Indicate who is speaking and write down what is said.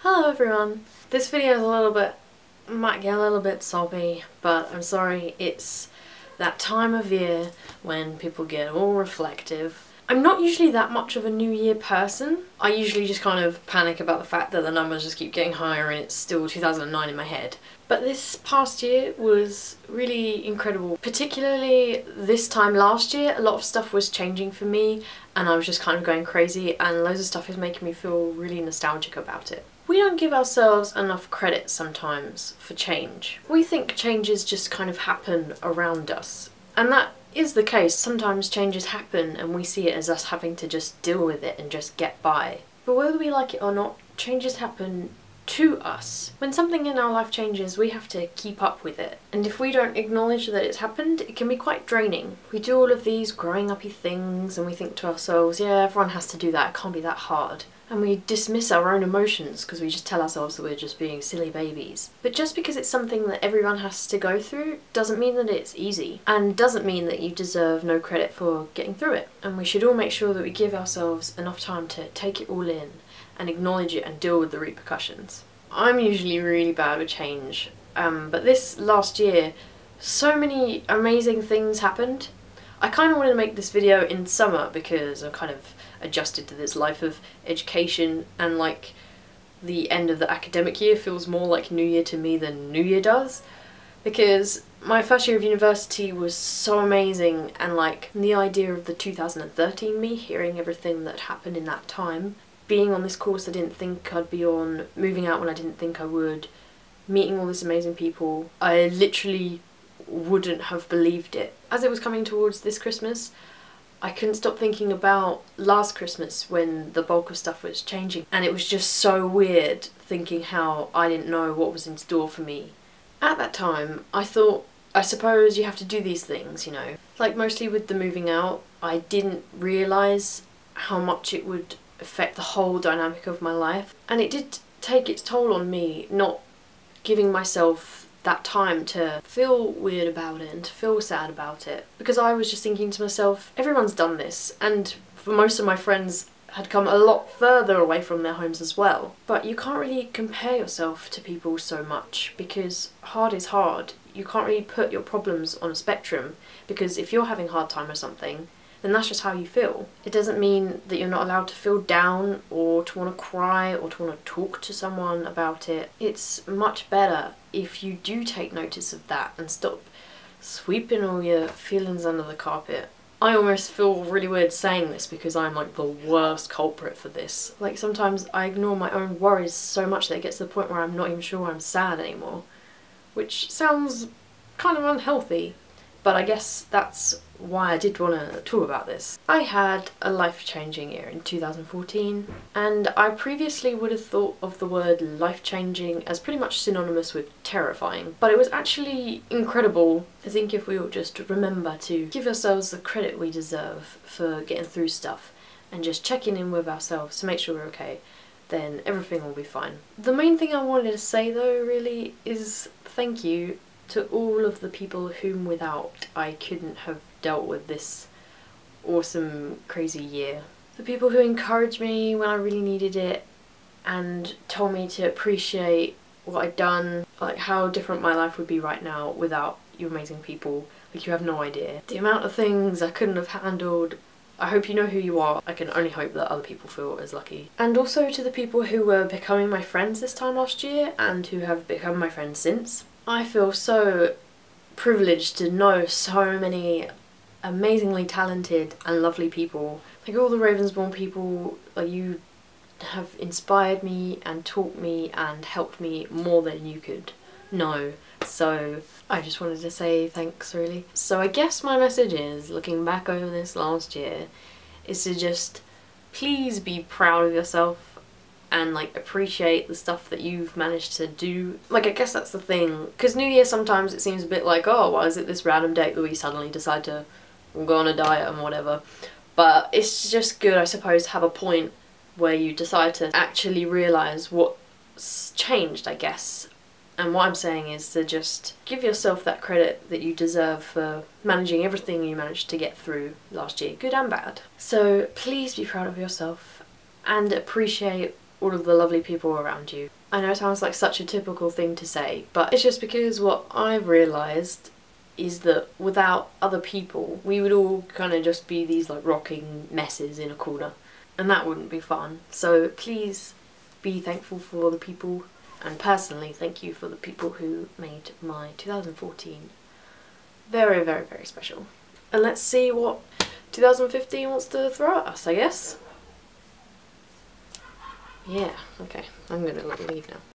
Speaker 1: Hello everyone! This video is might get a little bit soppy, but I'm sorry, it's that time of year when people get all reflective. I'm not usually that much of a New Year person. I usually just kind of panic about the fact that the numbers just keep getting higher and it's still 2009 in my head. But this past year was really incredible. Particularly this time last year, a lot of stuff was changing for me and I was just kind of going crazy, and loads of stuff is making me feel really nostalgic about it. We don't give ourselves enough credit sometimes for change. We think changes just kind of happen around us. And that is the case. Sometimes changes happen and we see it as us having to just deal with it and just get by. But whether we like it or not, changes happen to us. When something in our life changes, we have to keep up with it. And if we don't acknowledge that it's happened, it can be quite draining. We do all of these growing uppy things and we think to ourselves, yeah, everyone has to do that, it can't be that hard. And we dismiss our own emotions because we just tell ourselves that we're just being silly babies. But just because it's something that everyone has to go through doesn't mean that it's easy, and doesn't mean that you deserve no credit for getting through it. And we should all make sure that we give ourselves enough time to take it all in and acknowledge it and deal with the repercussions. I'm usually really bad with change, but this last year so many amazing things happened. I kind of wanted to make this video in summer because I'm kind of adjusted to this life of education, and like the end of the academic year feels more like New Year to me than New Year does, because my first year of university was so amazing, and like the idea of the 2013 me, hearing everything that happened in that time, being on this course I didn't think I'd be on, moving out when I didn't think I would, meeting all these amazing people, I literally wouldn't have believed it. As it was coming towards this Christmas, I couldn't stop thinking about last Christmas when the bulk of stuff was changing, and it was just so weird thinking how I didn't know what was in store for me. At that time I thought, I suppose you have to do these things, you know. Like mostly with the moving out, I didn't realise how much it would affect the whole dynamic of my life, and it did take its toll on me not giving myself that time to feel weird about it and to feel sad about it, because I was just thinking to myself, everyone's done this, and for most of my friends had come a lot further away from their homes as well. But you can't really compare yourself to people so much, because hard is hard. You can't really put your problems on a spectrum, because if you're having a hard time or something, then that's just how you feel. It doesn't mean that you're not allowed to feel down or to want to cry or to want to talk to someone about it. It's much better if you do take notice of that and stop sweeping all your feelings under the carpet. I almost feel really weird saying this because I'm like the worst culprit for this. Like sometimes I ignore my own worries so much that it gets to the point where I'm not even sure I'm sad anymore. Which sounds kind of unhealthy, but I guess that's why I did want to talk about this. I had a life-changing year in 2014, and I previously would have thought of the word life-changing as pretty much synonymous with terrifying, but it was actually incredible. I think if we all just remember to give ourselves the credit we deserve for getting through stuff and just checking in with ourselves to make sure we're okay, then everything will be fine. The main thing I wanted to say though really is thank you to all of the people whom without I couldn't have dealt with this awesome crazy year. The people who encouraged me when I really needed it and told me to appreciate what I'd done, like how different my life would be right now without you amazing people. Like you have no idea. The amount of things I couldn't have handled. I hope you know who you are. I can only hope that other people feel as lucky. And also to the people who were becoming my friends this time last year and who have become my friends since. I feel so privileged to know so many amazingly talented and lovely people. Like all the Ravensbourne people, like you have inspired me and taught me and helped me more than you could know. So I just wanted to say thanks really. So I guess my message is, looking back over this last year, is to just please be proud of yourself and like appreciate the stuff that you've managed to do. Like I guess that's the thing, because New Year sometimes it seems a bit like, oh, why is it this random date that we suddenly decide to go on a diet and whatever. But it's just good, I suppose, to have a point where you decide to actually realise what's changed, I guess. And what I'm saying is to just give yourself that credit that you deserve for managing everything you managed to get through last year, good and bad. So please be proud of yourself and appreciate all of the lovely people around you. I know it sounds like such a typical thing to say, but it's just because what I've realised is that without other people, we would all kind of just be these like rocking messes in a corner, and that wouldn't be fun. So please be thankful for the people, and personally thank you for the people who made my 2014 very, very, very special. And let's see what 2015 wants to throw at us, I guess. Yeah, okay, I'm gonna leave now.